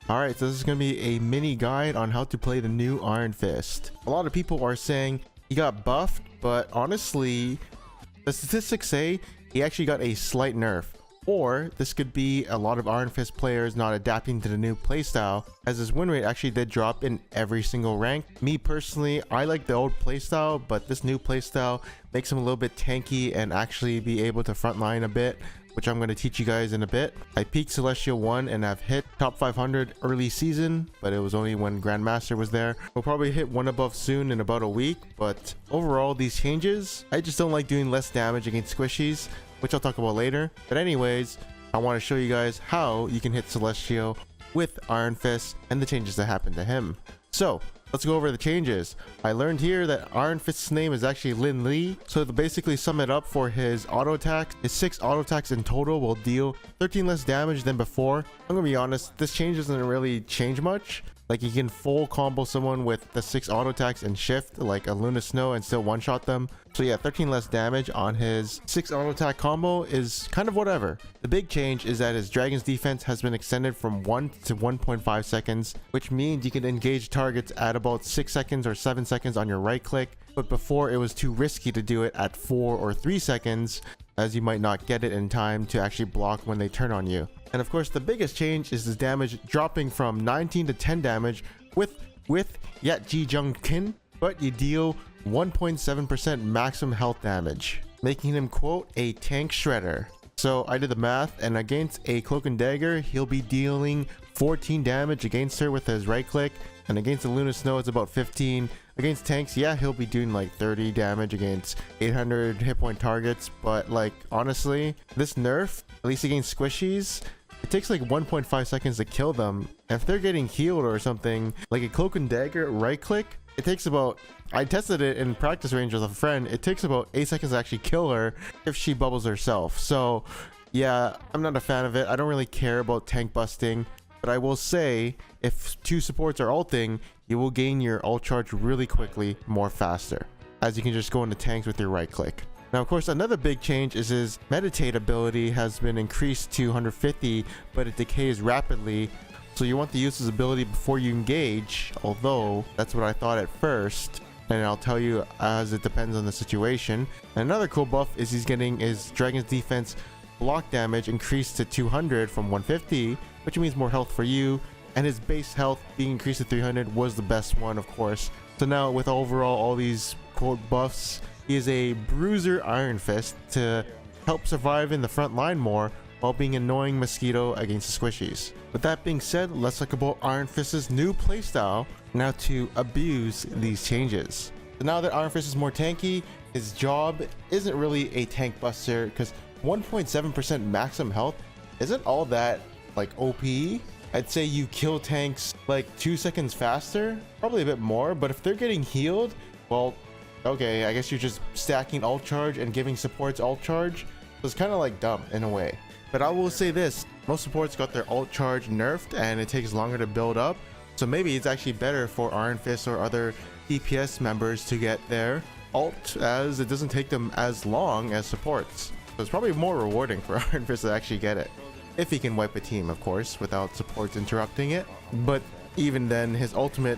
Alright, so this is going to be a mini guide on how to play the new Iron Fist. A lot of people are saying he got buffed, but honestly, the statistics say he actually got a slight nerf. Or this could be a lot of Iron Fist players not adapting to the new playstyle, as his win rate actually did drop in every single rank. Me personally, I like the old playstyle, but this new playstyle makes him a little bit tanky and actually be able to frontline a bit, which I'm going to teach you guys in a bit. I peaked Celestial 1 and I've hit top 500 early season, but it was only when Grandmaster was there. We'll probably hit one above soon in about a week, but overall these changes, I just don't like doing less damage against squishies, which I'll talk about later. But anyways, I want to show you guys how you can hit Celestial with Iron Fist and the changes that happened to him. So let's go over the changes. I learned here that Iron Fist's name is actually Lin Li. So to basically sum it up, for his auto attacks, his 6 auto attacks in total will deal 13 less damage than before. I'm gonna be honest, this change doesn't really change much. Like, you can full combo someone with the 6 auto attacks and shift like a Luna Snow and still one shot them. So yeah, 13 less damage on his 6 auto attack combo is kind of whatever. The big change is that his Dragon's defense has been extended from 1 to 1.5 seconds, which means you can engage targets at about 6 seconds or 7 seconds on your right click. But before, it was too risky to do it at 4 or 3 seconds, as you might not get it in time to actually block when they turn on you. And of course, the biggest change is his damage dropping from 19 to 10 damage with Yat-Ji Jung Kin, but you deal 1.7% maximum health damage, making him, quote, a tank shredder. So I did the math, and against a Cloak and Dagger, he'll be dealing 14 damage against her with his right click, and against the Luna Snow, it's about 15. Against tanks, yeah, he'll be doing like 30 damage against 800 hit point targets, but like, honestly, this nerf, at least against squishies, it takes like 1.5 seconds to kill them. If they're getting healed or something, like a Cloak and Dagger right click, it takes about, I tested it in practice range with a friend, it takes about 8 seconds to actually kill her if she bubbles herself. So yeah, I'm not a fan of it. I don't really care about tank busting, but I will say, if 2 supports are ulting, you will gain your ult charge really quickly, more faster, as you can just go into tanks with your right click. Now, of course, another big change is his meditate ability has been increased to 150, but it decays rapidly. So you want to use his ability before you engage, although that's what I thought at first, and I'll tell you as it depends on the situation. And another cool buff is he's getting his Dragon's defense block damage increased to 200 from 150, which means more health for you, and his base health being increased to 300 was the best one, of course. So now with overall all these quote buffs, he is a bruiser Iron Fist to help survive in the front line more while being an annoying mosquito against the squishies. With that being said, let's talk about Iron Fist's new playstyle now to abuse these changes. So now that Iron Fist is more tanky, his job isn't really a tank buster, because 1.7% maximum health isn't all that like OP. I'd say you kill tanks like 2 seconds faster, probably a bit more, but if they're getting healed, well, okay, I guess you're just stacking ult charge and giving supports ult charge. So it's kind of like dumb in a way. But I will say this, most supports got their ult charge nerfed and it takes longer to build up. So maybe it's actually better for Iron Fist or other DPS members to get their ult, as it doesn't take them as long as supports. So it's probably more rewarding for Iron Fist to actually get it. If he can wipe a team, of course, without supports interrupting it. But even then, his ultimate,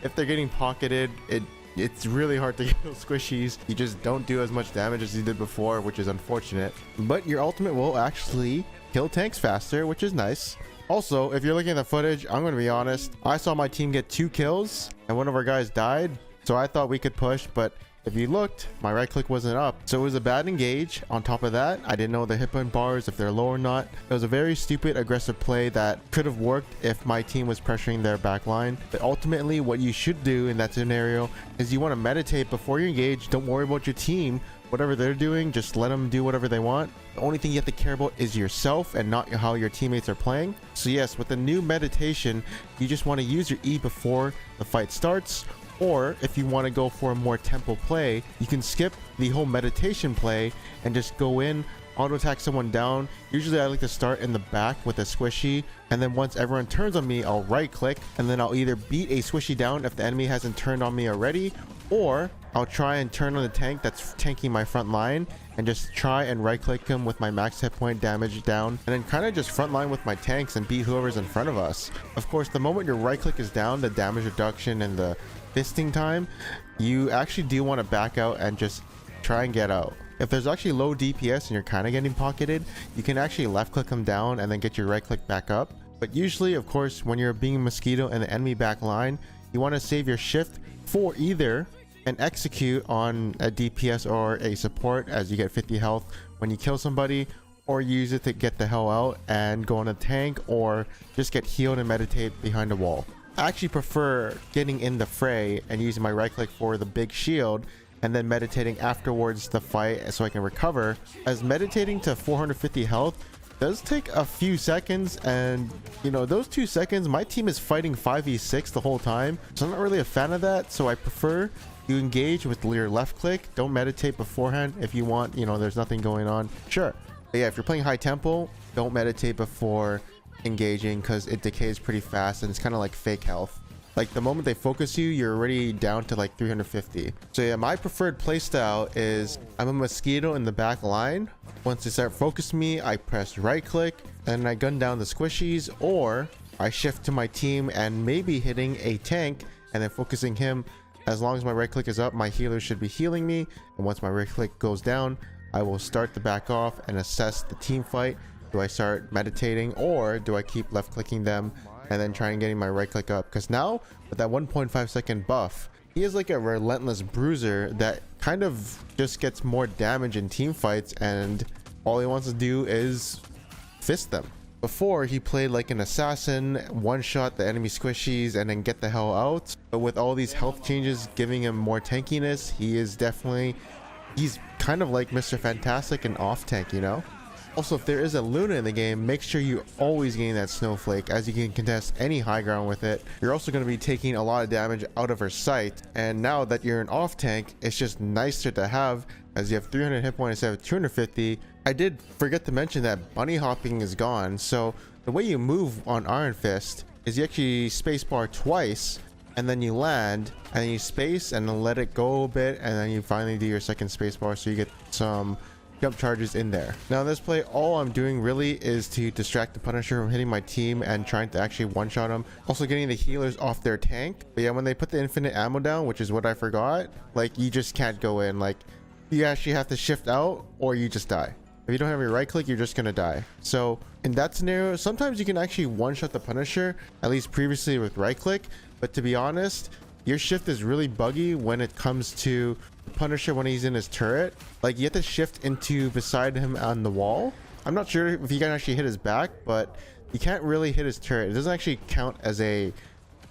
if they're getting pocketed, it's really hard to kill squishies. You just don't do as much damage as you did before, which is unfortunate. But your ultimate will actually kill tanks faster, which is nice. Also, if you're looking at the footage, I'm going to be honest, I saw my team get 2 kills and one of our guys died. So I thought we could push, but if you looked, my right click wasn't up. So it was a bad engage. On top of that, I didn't know the hit point bars, if they're low or not. It was a very stupid aggressive play that could have worked if my team was pressuring their back line. But ultimately, what you should do in that scenario is you want to meditate before you engage. Don't worry about your team. Whatever they're doing, just let them do whatever they want. The only thing you have to care about is yourself and not how your teammates are playing. So yes, with the new meditation, you just want to use your E before the fight starts. Or if you want to go for a more tempo play, you can skip the whole meditation play and just go in, auto attack someone down. Usually I like to start in the back with a squishy, and then once everyone turns on me, I'll right click, and then I'll either beat a squishy down if the enemy hasn't turned on me already, or I'll try and turn on the tank that's tanking my front line and just try and right click him with my max hit point damage down, and then kind of just front line with my tanks and beat whoever's in front of us. Of course, the moment your right click is down, the damage reduction and the fisting time, you actually do want to back out and just try and get out. If there's actually low DPS and you're kind of getting pocketed, you can actually left click them down and then get your right click back up. But usually, of course, when you're being Mosquito in the enemy back line, you want to save your shift for either an execute on a DPS or a support as you get 50 health when you kill somebody, or use it to get the hell out and go on a tank, or just get healed and meditate behind a wall. I actually prefer getting in the fray and using my right click for the big shield and then meditating afterwards the fight so I can recover, as meditating to 450 health does take a few seconds, and you know, those 2 seconds my team is fighting 5v6 the whole time, so I'm not really a fan of that. So I prefer you engage with your left click, don't meditate beforehand. If you want, you know, there's nothing going on, sure, but yeah, if you're playing high tempo, don't meditate before engaging because it decays pretty fast and it's kind of like fake health. Like the moment they focus you, you're already down to like 350. So yeah, my preferred playstyle is I'm a Mosquito in the back line. Once they start focusing me, I press right click and I gun down the squishies, or I shift to my team and maybe hitting a tank and then focusing him. As long as my right click is up, my healer should be healing me, and once my right click goes down, I will start to back off and assess the team fight. Do I start meditating, or do I keep left clicking them and then trying getting my right click up? Because now with that 1.5 second buff, he is like a relentless bruiser that kind of just gets more damage in team fights, and all he wants to do is fist them. Before, he played like an assassin, one shot the enemy squishies and then get the hell out. But with all these health changes giving him more tankiness, he's kind of like Mr. Fantastic and off tank, you know? Also, if there is a Luna in the game, make sure you're always getting that Snowflake, as you can contest any high ground with it. You're also going to be taking a lot of damage out of her sight, and now that you're an off tank, it's just nicer to have, as you have 300 hit points instead of 250. I did forget to mention that bunny hopping is gone, so the way you move on Iron Fist is you actually spacebar twice, and then you land, and then you space and then let it go a bit, and then you finally do your second spacebar so you get some jump charges in there. Now in this play, all I'm doing really is to distract the Punisher from hitting my team and trying to actually one-shot him. Also getting the healers off their tank. But yeah, when they put the infinite ammo down, which is what I forgot, like you just can't go in. Like you actually have to shift out or you just die. If you don't have your right click, you're just gonna die. So in that scenario, sometimes you can actually one-shot the Punisher, at least previously with right click. But to be honest, your shift is really buggy when it comes to Punisher when he's in his turret. Like you have to shift into beside him on the wall. I'm not sure if you can actually hit his back, but you can't really hit his turret. It doesn't actually count as a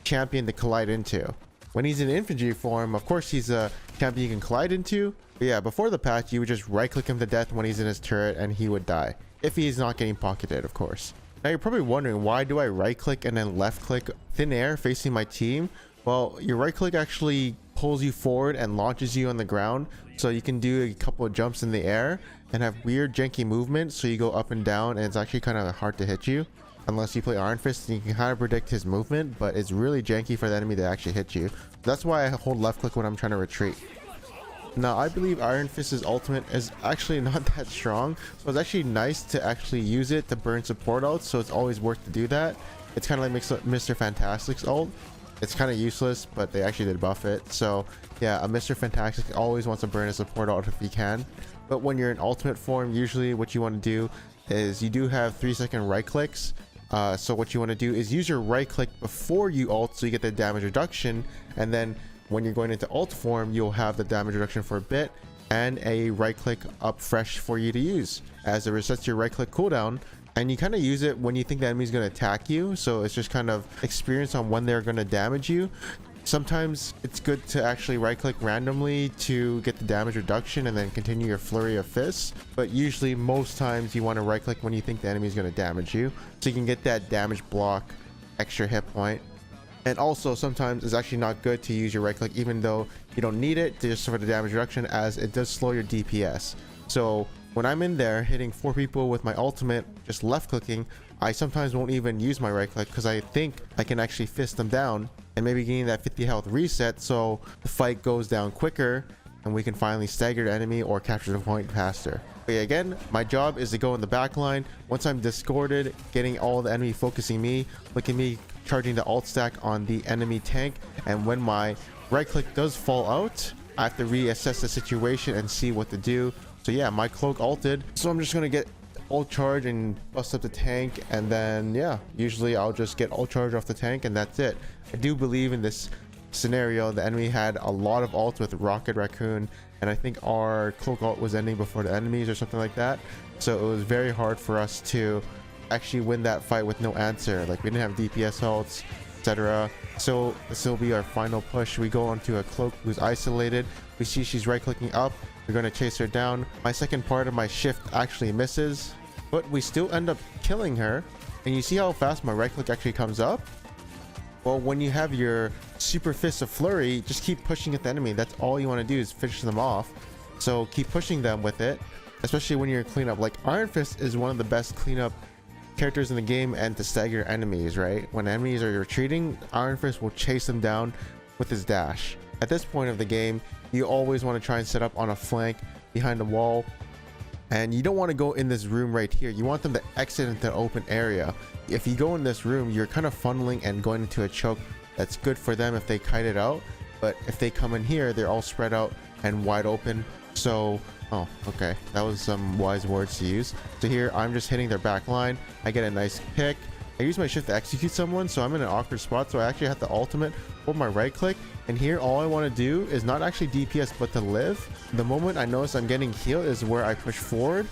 champion to collide into. When he's in infantry form, of course he's a champion you can collide into. But yeah, before the patch, you would just right click him to death when he's in his turret and he would die. If he's not getting pocketed, of course. Now you're probably wondering, why do I right click and then left click thin air facing my team? Well, your right click actually pulls you forward and launches you on the ground, so you can do a couple of jumps in the air and have weird janky movement, so you go up and down and it's actually kind of hard to hit you unless you play Iron Fist, and you can kind of predict his movement, but it's really janky for the enemy to actually hit you. That's why I hold left click when I'm trying to retreat. Now I believe Iron Fist's ultimate is actually not that strong, so it's actually nice to actually use it to burn support out, so it's always worth to do that. It's kind of like Mr. Fantastic's ult. It's kind of useless, but they actually did buff it. So yeah, a Mr. Fantastic always wants to burn a support out if he can. But when you're in ultimate form, usually what you want to do is you do have 3-second right clicks. So what you want to do is use your right click before you ult, so you get the damage reduction, and then when you're going into ult form, you'll have the damage reduction for a bit and a right click up fresh for you to use, as it resets your right click cooldown. And you kind of use it when you think the enemy's going to attack you, so it's just kind of experience on when they're going to damage you. Sometimes it's good to actually right click randomly to get the damage reduction and then continue your flurry of fists, but usually most times you want to right click when you think the enemy is going to damage you, so you can get that damage block extra hit point. And also sometimes it's actually not good to use your right click even though you don't need it, just for the damage reduction, as it does slow your DPS. So when I'm in there hitting 4 people with my ultimate, just left clicking, I sometimes won't even use my right click because I think I can actually fist them down and maybe gain that 50 health reset so the fight goes down quicker and we can finally stagger the enemy or capture the point faster. But yeah, again, my job is to go in the back line. Once I'm discorded, getting all the enemy focusing me, look at me charging the alt stack on the enemy tank, and when my right click does fall out, I have to reassess the situation and see what to do. So yeah, my cloak ulted, so I'm just gonna get ult charge and bust up the tank, and then yeah, usually I'll just get ult charge off the tank and that's it. I do believe in this scenario the enemy had a lot of ults with Rocket Raccoon, and I think our cloak ult was ending before the enemies or something like that, so it was very hard for us to actually win that fight with no answer. Like, we didn't have DPS ults, etc. So this will be our final push. We go onto a cloak who's isolated. We see she's right clicking up. We're going to chase her down. My second part of my shift actually misses, but we still end up killing her. And you see how fast my right click actually comes up? Well, when you have your super fist of flurry, just keep pushing at the enemy. That's all you want to do is finish them off. So keep pushing them with it, especially when you're cleanup. Like, Iron Fist is one of the best cleanup characters in the game and to stagger enemies, right? When enemies are retreating, Iron Fist will chase them down with his dash. At this point of the game, you always want to try and set up on a flank behind the wall, and you don't want to go in this room right here. You want them to exit into the open area. If you go in this room, you're kind of funneling and going into a choke. That's good for them if they kite it out, but if they come in here, they're all spread out and wide open. So oh, okay, that was some wise words to use. So here I'm just hitting their back line. I get a nice pick. I use my shift to execute someone, so I'm in an awkward spot, so I actually have the ultimate hold my right click, and here all I want to do is not actually DPS but to live. The moment I notice I'm getting healed is where I push forward,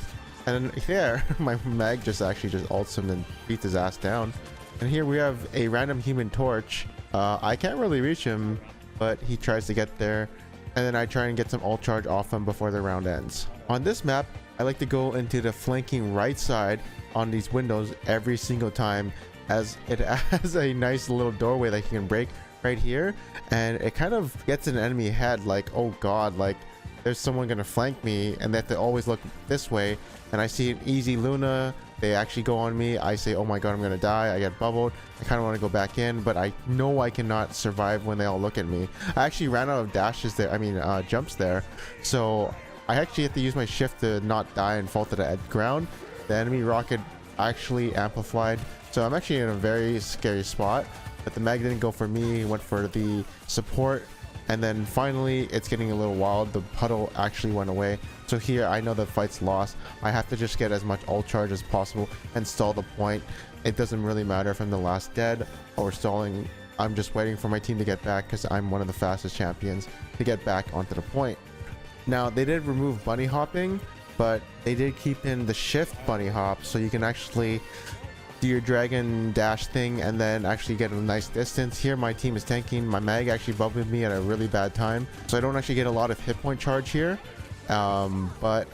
and there my mag just ults him and beats his ass down. And here we have a random Human Torch. I can't really reach him, but he tries to get there, and then I try and get some ult charge off him before the round ends. On this map, I like to go into the flanking right side on these windows every single time, as it has a nice little doorway that you can break right here, and it kind of gets an enemy head like, oh god, like there's someone gonna flank me, and they have to always look this way, and I see an easy Luna, they actually go on me, I say, oh my god, I'm gonna die, I get bubbled, I kind of want to go back in, but I know I cannot survive when they all look at me. I actually ran out of dashes there, jumps there, so I actually have to use my shift to not die and fall to the ground. The enemy rocket actually amplified, so I'm actually in a very scary spot, but the mag didn't go for me, went for the support, and then finally it's getting a little wild. The puddle actually went away, so here I know the fight's lost. I have to just get as much ult charge as possible and stall the point. It doesn't really matter if I'm the last dead or stalling. I'm just waiting for my team to get back because I'm one of the fastest champions to get back onto the point. Now, they did remove bunny hopping, but they did keep in the shift bunny hop, so you can actually do your dragon dash thing and then actually get a nice distance. Here my team is tanking. My mag actually bubbled me at a really bad time, so I don't actually get a lot of hit point charge here, but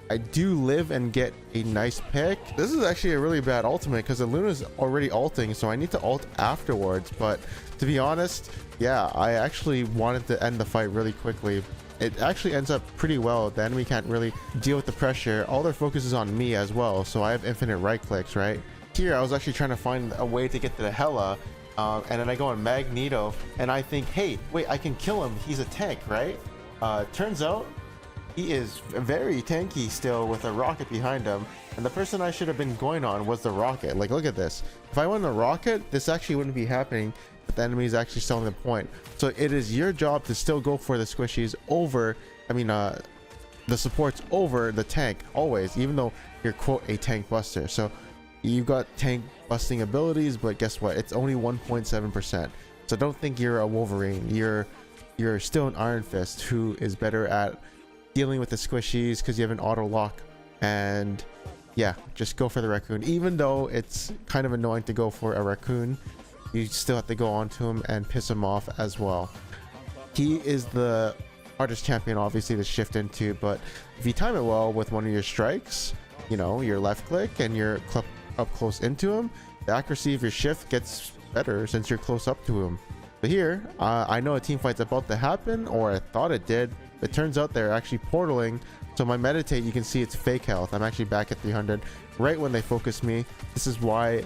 I do live and get a nice pick. This is actually a really bad ultimate because the Luna's already ulting, so I need to ult afterwards, but to be honest, yeah, I actually wanted to end the fight really quickly. It actually ends up pretty well. The enemy can't really deal with the pressure. All their focus is on me as well, so I have infinite right clicks, right? Here, I was actually trying to find a way to get to the Hela, and then I go on Magneto, and I think, hey, wait, I can kill him. He's a tank, right? Turns out, he is very tanky still with a rocket behind him, and the person I should have been going on was the rocket. Like, look at this. If I went on the rocket, this actually wouldn't be happening, but the enemy is actually still on the point. So it is your job to still go for the squishies over, the supports over the tank, always, even though you're, quote, a tank buster. So you've got tank busting abilities, but guess what? It's only 1.7%. So don't think you're a Wolverine. You're still an Iron Fist who is better at dealing with the squishies because you have an auto lock. And yeah, just go for the raccoon. Even though it's kind of annoying to go for a raccoon, you still have to go on to him and piss him off as well. He is the hardest champion obviously to shift into, but if you time it well with one of your strikes, you know, your left click and you're up close into him, the accuracy of your shift gets better since you're close up to him. But here, I know a team fight's about to happen, or I thought it did. It turns out they're actually portaling. So my meditate, you can see it's fake health. I'm actually back at 300 right when they focus me. This is why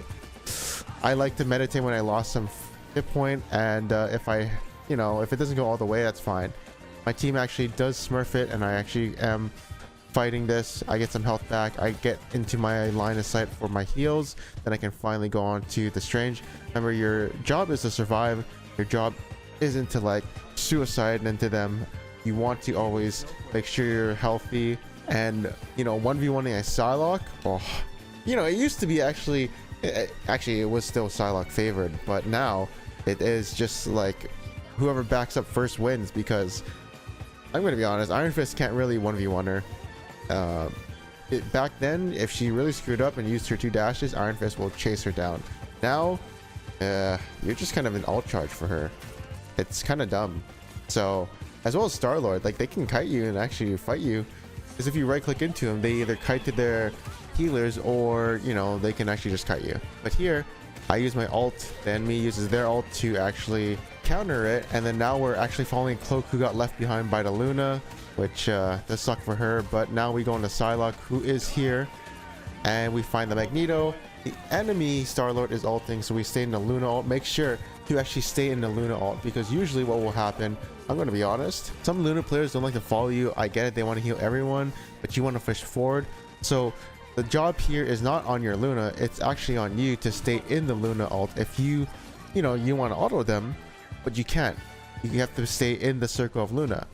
I like to meditate when I lost some hit point, and if I, you know, if it doesn't go all the way, that's fine. My team actually does smurf it, and I actually am fighting this. I get some health back. I get into my line of sight for my heals. Then I can finally go on to the strange. Remember, your job is to survive. Your job isn't to like suicide into them. You want to always make sure you're healthy. And you know, 1v1ing a Psylocke, oh, you know, it used to be actually it was still Psylocke favored, but now it is just like whoever backs up first wins, because I'm gonna be honest, Iron Fist can't really 1v1 her. Back then, if she really screwed up and used her 2 dashes, Iron Fist will chase her down. Now, you're just kind of an alt charge for her. It's kind of dumb. So, as well as Star-Lord, like they can kite you and actually fight you, because if you right click into them, they either kite to their healers, or you know, they can actually just kite you. But here I use my ult, the enemy uses their ult to actually counter it, and then now we're actually following Cloak, who got left behind by the Luna, which does suck for her. But now we go into Psylocke, who is here, and we find the Magneto. The enemy Star-Lord is ulting, so we stay in the Luna ult. Make sure to actually stay in the Luna ult, because usually what will happen, I'm going to be honest, some Luna players don't like to follow you. I get it, they want to heal everyone, but you want to push forward. So the job here is not on your Luna, it's actually on you to stay in the Luna ult. If you know, you want to auto them, but you can't. You have to stay in the circle of Luna.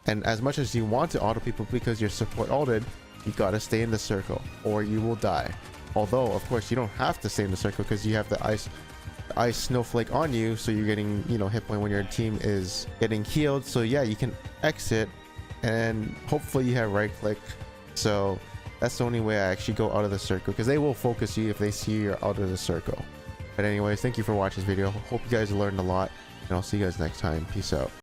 And as much as you want to auto people because your support ulted, you gotta stay in the circle or you will die. Although, of course, you don't have to stay in the circle because you have the ice snowflake on you, so you're getting, you know, hit point when your team is getting healed. So yeah, you can exit, and hopefully you have right click. So that's the only way I actually go out of the circle, because they will focus you if they see you're out of the circle. But anyways, thank you for watching this video. Hope you guys learned a lot, and I'll see you guys next time. Peace out.